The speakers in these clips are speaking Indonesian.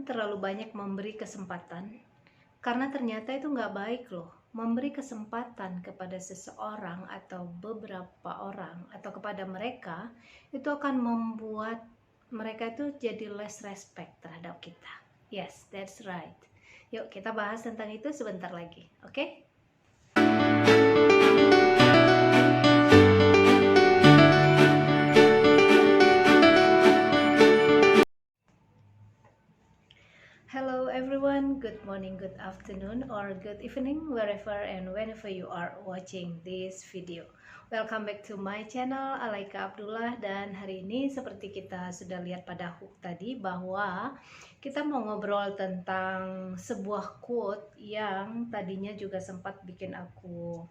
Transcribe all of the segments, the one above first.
jangan terlalu banyak memberi kesempatan, karena ternyata itu nggak baik loh. Memberi kesempatan kepada seseorang atau beberapa orang atau kepada mereka itu akan membuat mereka itu jadi less respect terhadap kita. Yes, that's right. Yuk kita bahas tentang itu sebentar lagi, oke? Hello everyone, good morning, good afternoon, or good evening wherever and whenever you are watching this video. Welcome back to my channel, Alaika Abdullah. Dan hari ini seperti kita sudah lihat pada hook tadi, bahwa kita mau ngobrol tentang sebuah quote yang tadinya juga sempat bikin aku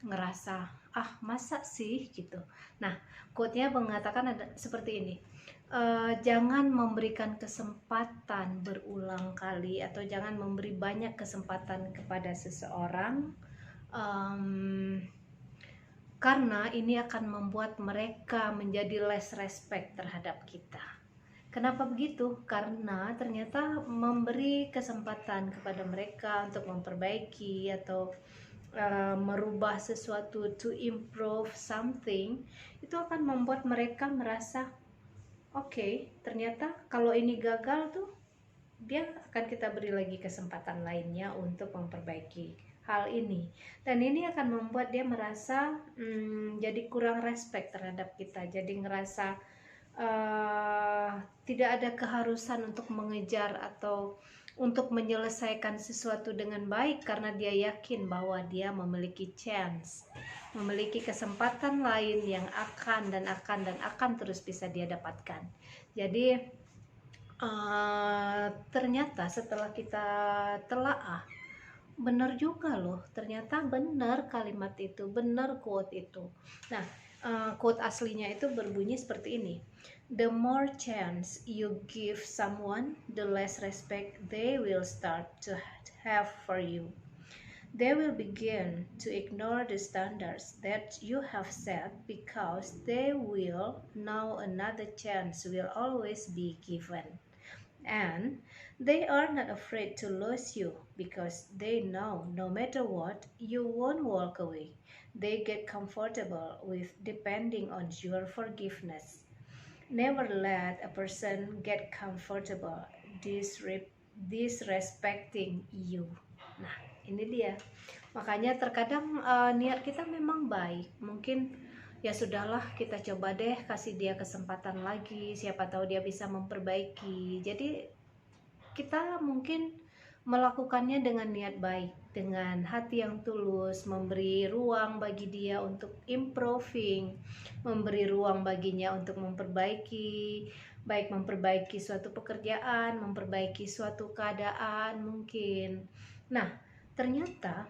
ngerasa, masa sih gitu. Nah, quote-nya mengatakan ada seperti ini. Jangan memberikan kesempatan berulang kali, atau jangan memberi banyak kesempatan kepada seseorang, karena ini akan membuat mereka menjadi less respect terhadap kita. Kenapa begitu? Karena ternyata memberi kesempatan kepada mereka untuk memperbaiki atau merubah sesuatu, to improve something, itu akan membuat mereka merasa Oke, ternyata kalau ini gagal tuh, dia akan kita beri lagi kesempatan lainnya untuk memperbaiki hal ini. Dan ini akan membuat dia merasa jadi kurang respect terhadap kita. Jadi ngerasa tidak ada keharusan untuk mengejar atau untuk menyelesaikan sesuatu dengan baik, karena dia yakin bahwa dia memiliki chance, memiliki kesempatan lain yang akan terus bisa dia dapatkan. Jadi ternyata setelah kita telaah, benar juga loh, ternyata benar kalimat itu, benar quote itu. Nah, quote aslinya itu berbunyi seperti ini. The more chance you give someone, the less respect they will start to have for you. They will begin to ignore the standards that you have set, because they will know another chance will always be given. And they are not afraid to lose you, because they know no matter what, you won't walk away. They get comfortable with depending on your forgiveness. Never let a person get comfortable disrespecting you. Nah, ini dia. Makanya terkadang niat kita memang baik. Mungkin ya sudahlah, kita coba deh kasih dia kesempatan lagi. Siapa tahu dia bisa memperbaiki. Jadi kita mungkin melakukannya dengan niat baik, dengan hati yang tulus, memberi ruang bagi dia untuk improving, memberi ruang baginya untuk memperbaiki, baik memperbaiki suatu pekerjaan, memperbaiki suatu keadaan mungkin. Nah, ternyata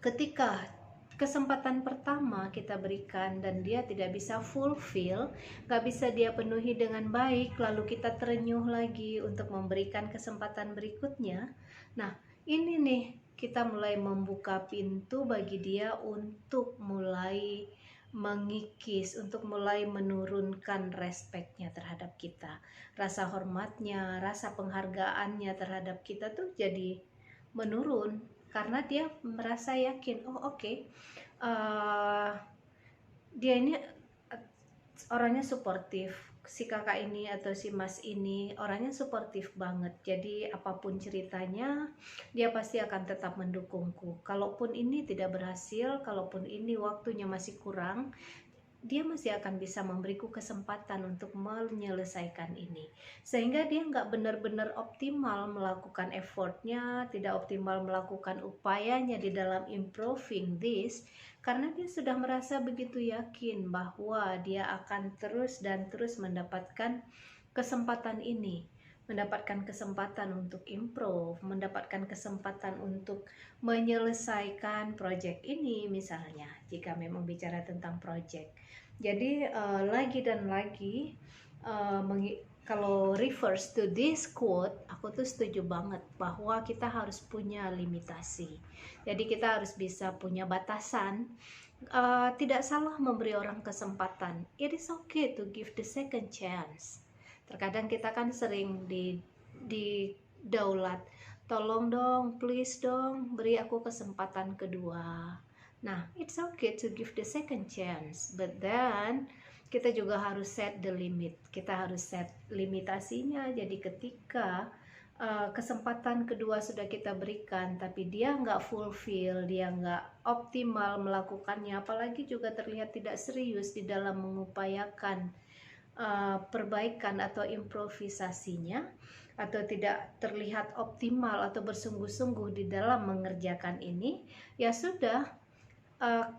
ketika kesempatan pertama kita berikan dan dia tidak bisa fulfill, gak bisa dia penuhi dengan baik, lalu kita terenyuh lagi untuk memberikan kesempatan berikutnya. Nah, ini nih, kita mulai membuka pintu bagi dia untuk mulai mengikis, untuk mulai menurunkan respeknya terhadap kita. Rasa hormatnya, rasa penghargaannya terhadap kita tuh jadi menurun, karena dia merasa yakin, dia ini orangnya suportif, si kakak ini atau si mas ini orangnya suportif banget, jadi apapun ceritanya dia pasti akan tetap mendukungku. Kalaupun ini tidak berhasil, kalaupun ini waktunya masih kurang, dia masih akan bisa memberiku kesempatan untuk menyelesaikan ini. Sehingga dia nggak benar-benar optimal melakukan effortnya, tidak optimal melakukan upayanya di dalam improving this, karena dia sudah merasa begitu yakin bahwa dia akan terus dan terus mendapatkan kesempatan ini, mendapatkan kesempatan untuk improve, mendapatkan kesempatan untuk menyelesaikan project ini misalnya, jika memang bicara tentang project. Jadi lagi dan lagi kalau refers to this quote, aku tuh setuju banget bahwa kita harus punya limitasi. Jadi kita harus bisa punya batasan. Tidak salah memberi orang kesempatan. It is okay to give the second chance. Terkadang kita kan sering didaulat. Tolong dong, please dong, beri aku kesempatan kedua. Nah, it's okay to give the second chance, but then kita juga harus set the limit. Kita harus set limitasinya. Jadi ketika kesempatan kedua sudah kita berikan, tapi dia nggak fulfill, dia nggak optimal melakukannya, apalagi juga terlihat tidak serius di dalam mengupayakan perbaikan atau improvisasinya, atau tidak terlihat optimal atau bersungguh-sungguh di dalam mengerjakan ini, ya sudah,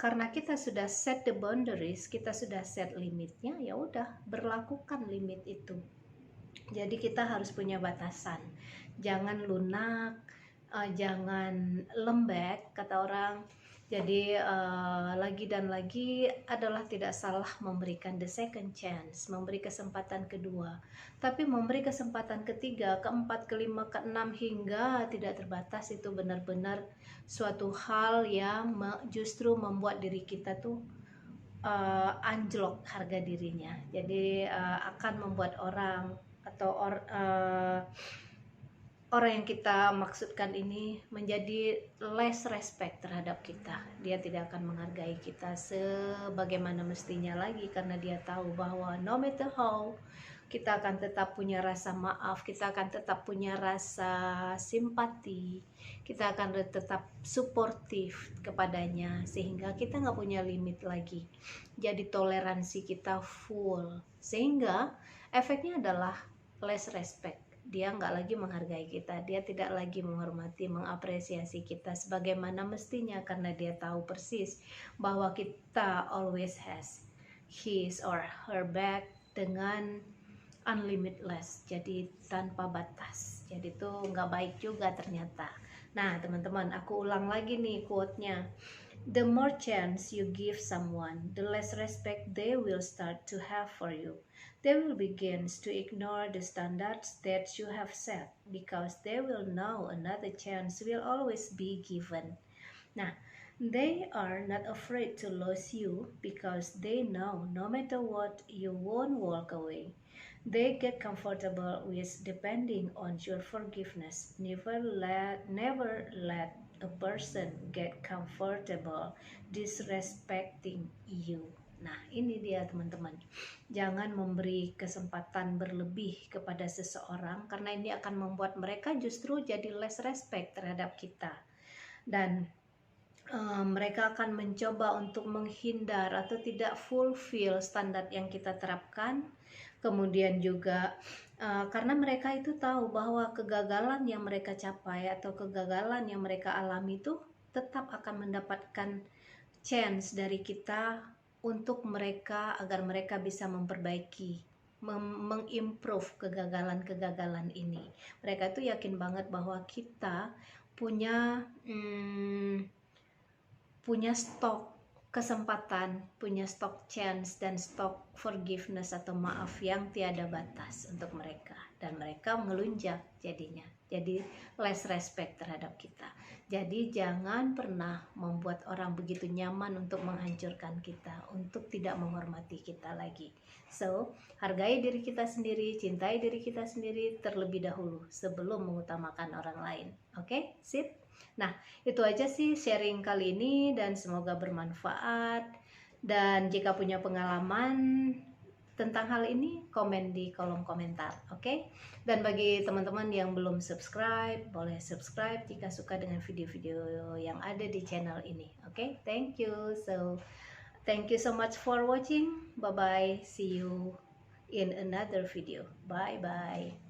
karena kita sudah set the boundaries, kita sudah set limitnya, ya udah, berlakukan limit itu. Jadi kita harus punya batasan, jangan lunak, jangan lembek kata orang. Jadi lagi dan lagi adalah tidak salah memberikan the second chance, memberi kesempatan kedua, tapi memberi kesempatan ketiga, keempat, kelima, keenam hingga tidak terbatas, itu benar-benar suatu hal yang justru membuat diri kita tuh anjlok harga dirinya. Jadi akan membuat orang atau orang yang kita maksudkan ini menjadi less respect terhadap kita. Dia tidak akan menghargai kita sebagaimana mestinya lagi, karena dia tahu bahwa no matter how, kita akan tetap punya rasa maaf, kita akan tetap punya rasa simpati, kita akan tetap suportif kepadanya, sehingga kita nggak punya limit lagi. Jadi toleransi kita full, sehingga efeknya adalah less respect. Dia nggak lagi menghargai kita, dia tidak lagi menghormati, mengapresiasi kita sebagaimana mestinya, karena dia tahu persis bahwa kita always has his or her back dengan unlimitless, jadi tanpa batas. Jadi itu nggak baik juga ternyata. Nah teman-teman, aku ulang lagi nih quote-nya. The more chance you give someone, the less respect they will start to have for you. They will begin to ignore the standards that you have set, because they will know another chance will always be given. Nah, they are not afraid to lose you, because they know no matter what, you won't walk away. They get comfortable with depending on your forgiveness. Never let a person get comfortable disrespecting you. Nah, ini dia teman-teman. Jangan memberi kesempatan berlebih kepada seseorang, karena ini akan membuat mereka justru jadi less respect terhadap kita. Dan mereka akan mencoba untuk menghindar atau tidak fulfill standar yang kita terapkan. Kemudian juga karena mereka itu tahu bahwa kegagalan yang mereka capai atau kegagalan yang mereka alami itu tetap akan mendapatkan chance dari kita untuk mereka, agar mereka bisa memperbaiki, mengimprove kegagalan-kegagalan ini. Mereka tuh yakin banget bahwa kita punya stok kesempatan, punya stok chance dan stok forgiveness atau maaf yang tiada batas untuk mereka, dan mereka melunjak jadinya. Jadi less respect terhadap kita. Jadi jangan pernah membuat orang begitu nyaman untuk menghancurkan kita, untuk tidak menghormati kita lagi. So, hargai diri kita sendiri, cintai diri kita sendiri terlebih dahulu sebelum mengutamakan orang lain. Oke, sip? Nah, itu aja sih sharing kali ini, dan semoga bermanfaat. Dan jika punya pengalaman tentang hal ini, komen di kolom komentar, oke? Dan bagi teman-teman yang belum subscribe, boleh subscribe jika suka dengan video-video yang ada di channel ini, oke? Thank you. So, thank you so much for watching. Bye-bye. See you in another video. Bye-bye.